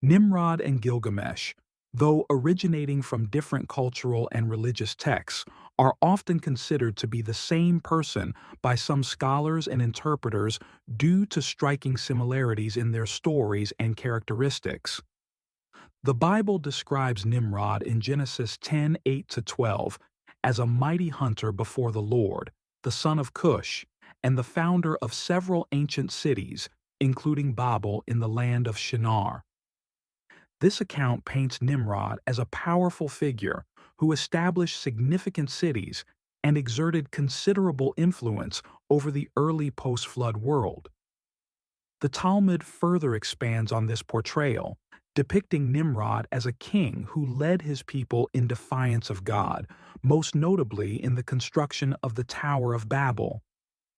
Nimrod and Gilgamesh, though originating from different cultural and religious texts, are often considered to be the same person by some scholars and interpreters due to striking similarities in their stories and characteristics. The Bible describes Nimrod in Genesis 10:8-12 as a mighty hunter before the Lord, the son of Cush, and the founder of several ancient cities, including Babel in the land of Shinar. This account paints Nimrod as a powerful figure who established significant cities and exerted considerable influence over the early post-flood world. The Talmud further expands on this portrayal, depicting Nimrod as a king who led his people in defiance of God, most notably in the construction of the Tower of Babel.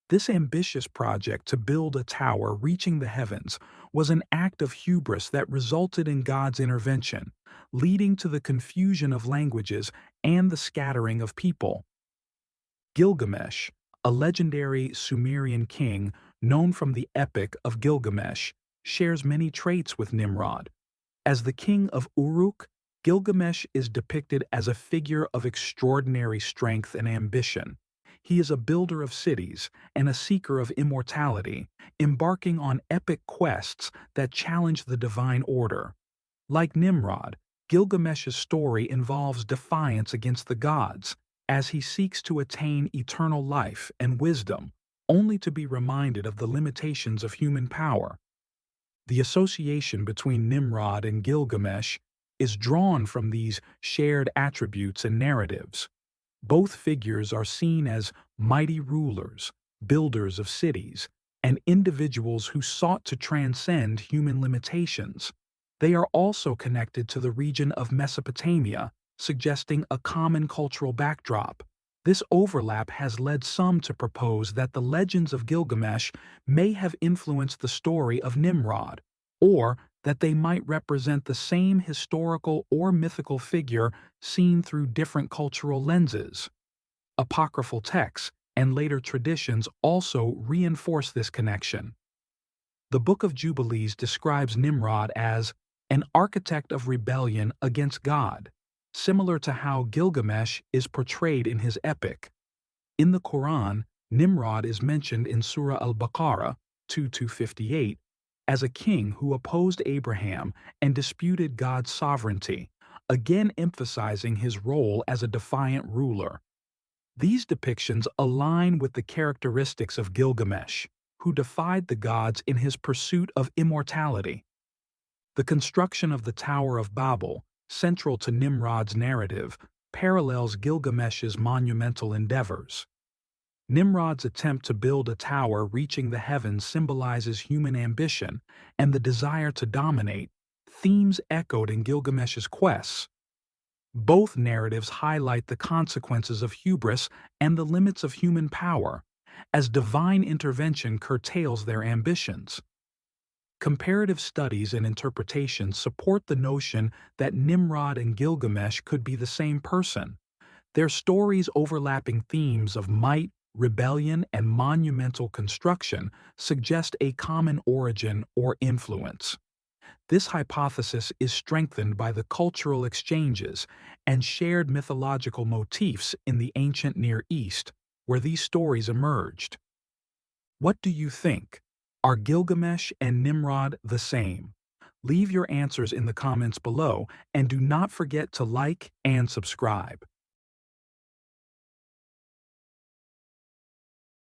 This ambitious project to build a tower reaching the heavens was an act of hubris that resulted in God's intervention, leading to the confusion of languages and the scattering of people. Gilgamesh, a legendary Sumerian king known from the Epic of Gilgamesh, shares many traits with Nimrod. As the king of Uruk, Gilgamesh is depicted as a figure of extraordinary strength and ambition. He is a builder of cities and a seeker of immortality, embarking on epic quests that challenge the divine order. Like Nimrod, Gilgamesh's story involves defiance against the gods, as he seeks to attain eternal life and wisdom, only to be reminded of the limitations of human power. The association between Nimrod and Gilgamesh is drawn from these shared attributes and narratives. Both figures are seen as mighty rulers, builders of cities, and individuals who sought to transcend human limitations. They are also connected to the region of Mesopotamia, suggesting a common cultural backdrop. This overlap has led some to propose that the legends of Gilgamesh may have influenced the story of Nimrod, or that they might represent the same historical or mythical figure seen through different cultural lenses. Apocryphal texts and later traditions also reinforce this connection. The Book of Jubilees describes Nimrod as an architect of rebellion against God, similar to how Gilgamesh is portrayed in his epic. In the Quran, Nimrod is mentioned in Surah al-Baqarah 2:58 as a king who opposed Abraham and disputed God's sovereignty, again emphasizing his role as a defiant ruler. These depictions align with the characteristics of Gilgamesh, who defied the gods in his pursuit of immortality. The construction of the Tower of Babel, central to Nimrod's narrative, parallels Gilgamesh's monumental endeavors. Nimrod's attempt to build a tower reaching the heavens symbolizes human ambition and the desire to dominate, themes echoed in Gilgamesh's quests. Both narratives highlight the consequences of hubris and the limits of human power, as divine intervention curtails their ambitions. Comparative studies and interpretations support the notion that Nimrod and Gilgamesh could be the same person, their stories overlapping themes of might, rebellion, and monumental construction suggest a common origin or influence. This hypothesis is strengthened by the cultural exchanges and shared mythological motifs in the ancient Near East, where these stories emerged. What do you think? Are Gilgamesh and Nimrod the same? Leave your answers in the comments below and do not forget to like and subscribe.